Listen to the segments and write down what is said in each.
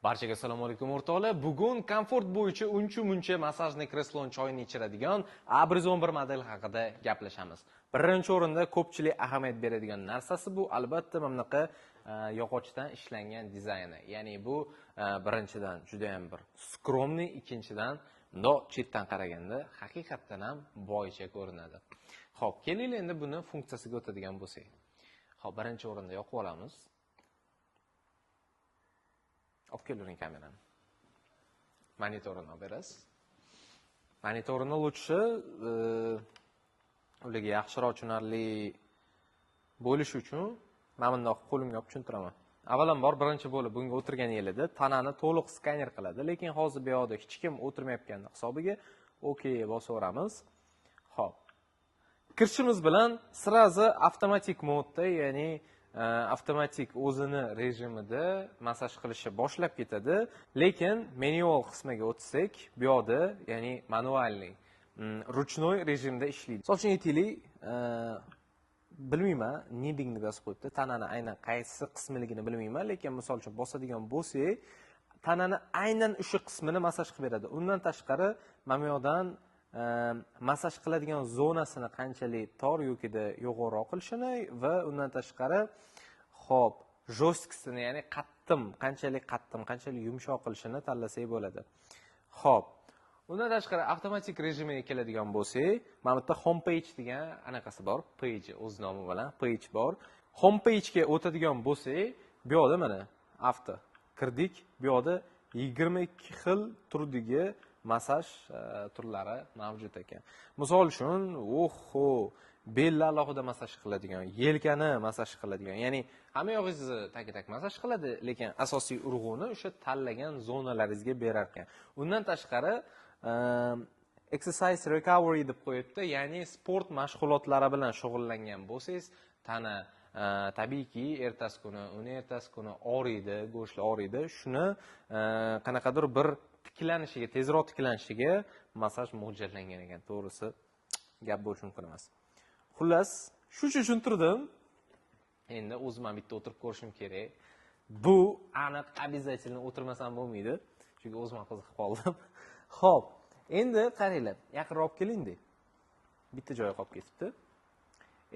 Barchaga assalomu alaykum o'rtoqlar. Bugun komfort bo'yicha uncha-muncha masajni kreslon choyini ichiradigan Abrizon bir model haqida gaplashamiz. Birinchi o'rinda ko'pchilik ahamiyat beradigan narsasi bu albatta mana bunaqa yog'ochdan ishlangan dizayni. Ya'ni bu birinchidan juda ham bir skromniy, ikkinchidan bundoq chetdan qaraganda haqiqatdan ham boycha ko'rinadi. Xo'p, keling endi buni funksiyasiga o'tadigan bo'lsak. Xo'p, birinchi o'rinda yoqib olamiz. Olib keling kamerani. Monitorini olib berasiz. Monitorini lutchi ularga yaxshiroq tushunarli bo'lishi uchun men bundoq qo'limga olib tushuntiraman. Avvalambor birinchi bo'lib bunga o'tirganingizda tanani to'liq skaner qiladi, lekin hozir bu yoqda hech kim o'tirmayotganda hisobiga okey bosaveramiz. Xo'p. Kirishimiz bilan sirazi avtomatik modda, ya'ni avtomatik o'zini rejimida masaj qilishni boshlab ketadi, lekin manual qismiga o'tsak, bu yoqda, ya'ni manualniy, ruchnoy rejimda ishlaydi. Misol uchun aytaylik, bilmayman, nibbingni bosib qo'yibdi. Tanani aynan qaysi qismiligini bilmayman, lekin misol uchun bosadigan bo'lsak, tanani aynan o'sha qismini masaj qilib beradi. Undan tashqari, mana bu yoqdan masaj qiladigan zonasini qanchalik tor yoki-da yo'g'onroq qilishini va undan tashqari xo'p, jo'stkisini, ya'ni qanchalik yumshoq qilishini tanlasak bo'ladi. Xo'p. Undan tashqari avtomatik rejimiga keladigan bo'lsak, mana bu yerda home page degan anaqasi bor, page o'z nomi bilan page bor. Home page ga o'tadigan bo'lsak, bu yoqda mana avto kirdik. Bu yoqda 22 xil turdagi masaj turlari mavjud ekan. Misol uchun, belni alohida masaj qiladigan, yelkani masaj qiladigan, ya'ni hamma yog'ingizni tak masaj qiladi, lekin asosiy urg'uni o'sha tanlagan zonalaringizga berar ekan. Undan tashqari exercise recovery deb qo'yibdi, ya'ni sport mashg'ulotlari bilan shug'ullangan bo'lsangiz, tana tabiiyki ertasi kuni og'riydi, go'shtlar og'riydi, shuni qanaqadir bir tiklanishiga, tezroq tiklanishiga masaj mo'ljallangan ekan. To'g'risi gap bo'lishi mumkin emas. Xullas, shuncha tushuntirdim. Endi o'zim ham bitta o'tirib ko'rishim kerak. Bu aniq обязательно o'tirmasam bo'lmaydi, chunki o'zim ham qiziqib qoldim. Xo'p, endi qaranglar, yaqinroq olib keling-da. Bitta joyga qolib ketibdi.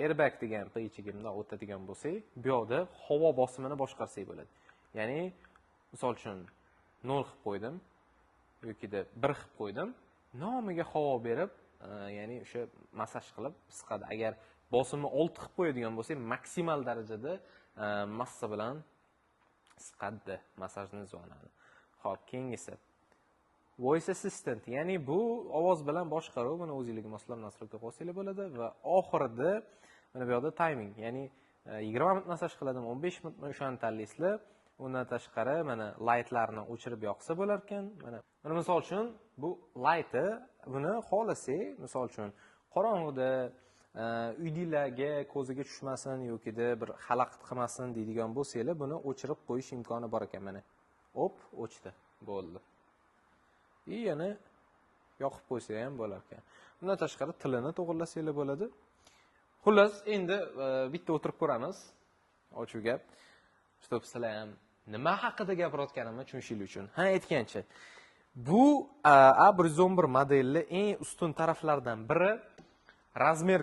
Airbag degan page'iga bundoq o'tadigan bo'lsak, bu yoqda havo bosimini boshqarsak bo'ladi. Ya'ni, misol uchun 0 qilib qo'ydim yoki-da 1 qilib qo'ydim. Nomiga havo berib, ya'ni o'sha masaj qilib siqadi. Agar bosimni 6 qilib qo'yadigan bo'lsak, maksimal darajada massa bilan siqadi masajni zonani. Xo'p, keyingisi voice assistant, ya'ni bu ovoz bilan boshqaruv, buni o'zingizga moslab nastroyka qo'ysanglar bo'ladi va oxirida mana bu yoqda timing, ya'ni 20 minut masaj qiladimi, 15 minutmi o'shani tanlaysizlar. Undan tashqari mana lightlarni o'chirib yoqsa bo'lar ekan. Mana misol uchun bu light'i buni xohlasak, misol uchun qorong'ida uydinglarga ko'ziga tushmasin yoki-da bir xalaqit qilmasin deydigan bo'lsanglar, buni o'chirib qo'yish imkoni bor ekan mana. Hop, o'chdi. Bo'ldi. Yana yoqib qo'ysa ham bo'lar ekan. Bundan tashqari tilini to'g'irlasanglar bo'ladi. Xullas, endi bitta o'tirib ko'ramiz. Ochiq gap. Stop sizlar ham nima haqida gapirayotganimni tushunishinglar uchun. Ha, aytgancha. Bu Abrizon bir modelli eng ustun taraflardan biri razmer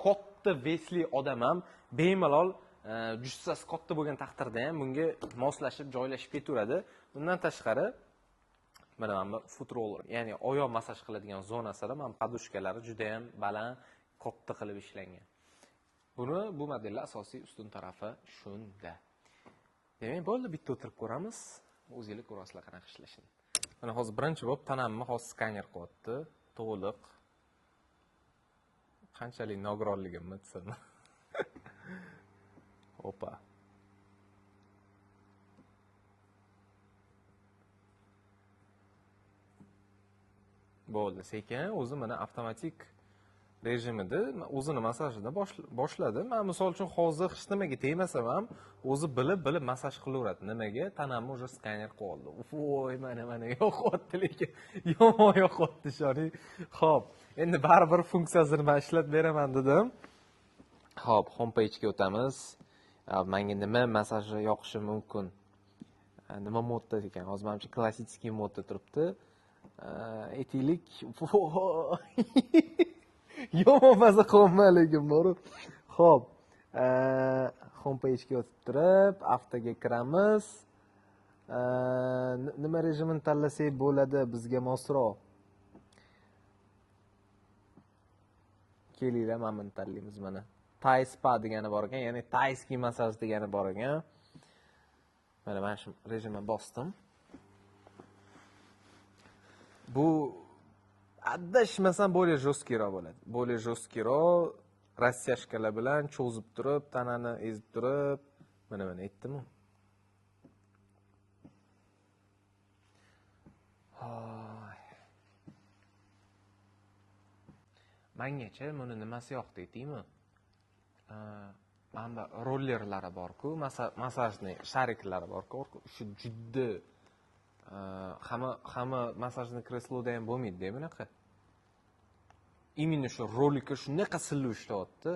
katta vesli odam ham bemalol jussasi katta bo'lgan taqdirda ham bunga moslashib, joylashib ketaveradi. Undan tashqari mana bu futroller, ya'ni oyoq masaj qiladigan zonasida mana podushkalari juda ham baland, katta qilib ishlangan. Bu modelning asosiy ustun tarafi shunda. Demak, bo'ldi, bitta o'tirib ko'ramiz. O'zingizlar ko'rasizlar qanaqa ishlashini. Mana hozir birinchi bo'lib tanamni hozir skaner qilyapti, to'liq. Qanchalik nogironligimni desam. Opa. Bo'ldi, sekin o'zi mana avtomatik rejimida o'zini masajini boshladi. Men misol uchun hozir hech nimaga tegmasam ham o'zi bilib masaj qilaveradi. Nimaga? Tanamni o'sha skaner qilib oldi. Voy, mana yo'qotdi, lekin yomon yo'qotdi shoni. Xo'p, endi baribir funksiyasini men ishlab beraman dedim. Xo'p, home page ga o'tamiz. Menga nima masaj yoqishi mumkin? nima modda ekan? Hozir menimcha klassik modda turibdi. Aytaylik, yomon maza qilman lekin bor. Xo'p, home page ga o'tib turib, avtoga kiramiz. Nima rejimini tanlasak bo'ladi bizga mosroq? Kelinglar, mana buni tanlaymiz mana. Thai spa degani bor ekan, ya'ni Thai ski massaj degani bor ekan. Mana men shu rejimni bosdim. Bu adashmasam более жесткийroq bo'ladi. Более жесткийroq rastyashkalar bilan cho'zib turib, tanani ezib turib, mana aytdim-ku. Mengacha buni nimasi yoqdi deymi? Mana rollerlari bor-ku, massajni shariklari bor-ku, shu juda hamma massajni kresloda ham bo'lmaydi-da bunaqa. Именно shu rolikka shunaqa silliq ishlayapti.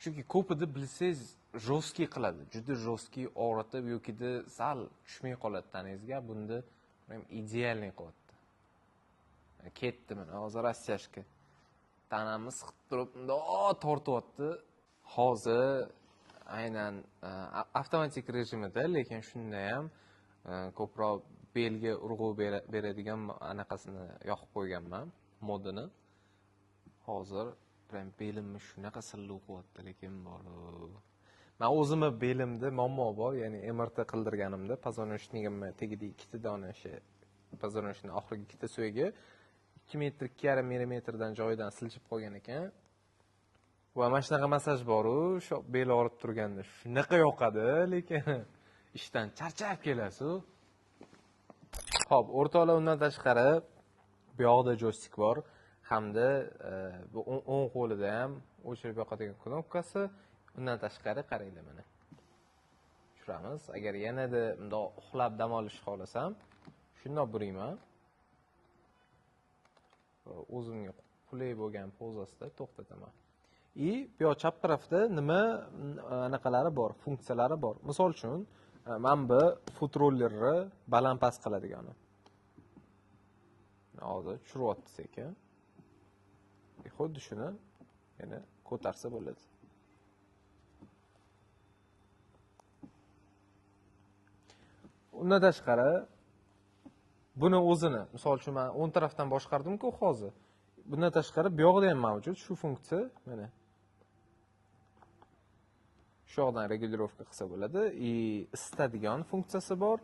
Chunki ko'pida bilsangiz жесткий qiladi, juda жесткий og'ritib yokida sal tushmay qoladi tanangizga. Bunda ham idealniy qilyapti. Ketdi mana hozir rastyashka. Tanamiz siqib turib, tortyapti. Hozir aynan avtomatik rejimida, lekin shunda ham ko'proq belga urg'u beradigan anaqasini yoqib qo'yganman, modini. Hozir prям belimni shunaqa silliq qilyapti, lekin bor. Men o'zimni belimda muammo bor, ya'ni MRT qildirganimda pozonoshnikimni tagida ikkita dona o'sha pozonoshning oxirgi ikkita suyagi 2 metr 2,5 millimetrdan joyidan silchib qolgan ekan. Va mana shunaqa massaj bor-u, shu bel og'rib turganda shunaqa yoqadi, lekin ishdan charchab kelasiz. Xo'p, o'rtoqlar, undan tashqari bu yoqda joystik bor, hamda bu o'ng qo'lida ham o'chirib yoqadigan knopkasi. Undan tashqari qaranglar mana. Tushiramiz. Agar yanada bundoq uxlab dam olish xohlasam, shundoq burayman. O'zimga qulay bo'lgan pozasida to'xtataman. Bu yoq chap tarafda nima anaqalari bor, funksiyalari bor. Misol uchun, mana bu foot rollerni baland-past qiladigani. Hozir tushiryapti sekin. Xuddi shuni yana ko'tarsa bo'ladi. Undan tashqari buni o'zini, misol uchun men o'ng tarafdan boshqardim-ku hozir. Bundan tashqari bu yoqda ham mavjud shu funksiya, mana. Shu yoqdan regulirovka qilsa bo'ladi. Isitadigan funksiyasi bor.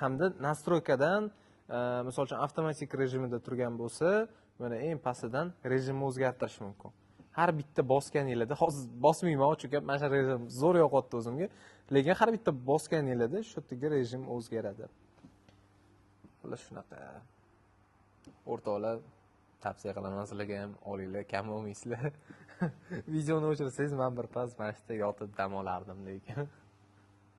Hamda nastroykadan, misol uchun avtomatik rejimida turgan bo'lsa, mana eng pastidan rejimni o'zgartirish mumkin. Har bitta bosganingizda, hozir bosmayman, chunki mana shu rejim zo'r yoqyapti o'zimga, lekin har bitta bosganingizda shu yerga rejim o'zgaradi. Xullas shunaqa. O'rtoqlar, tavsiya qilaman sizlarga ham olinglar, kam olmaysizlar. Videoni o'chirsangiz men bir pas mana shu yerda yotib dam olardim lekin.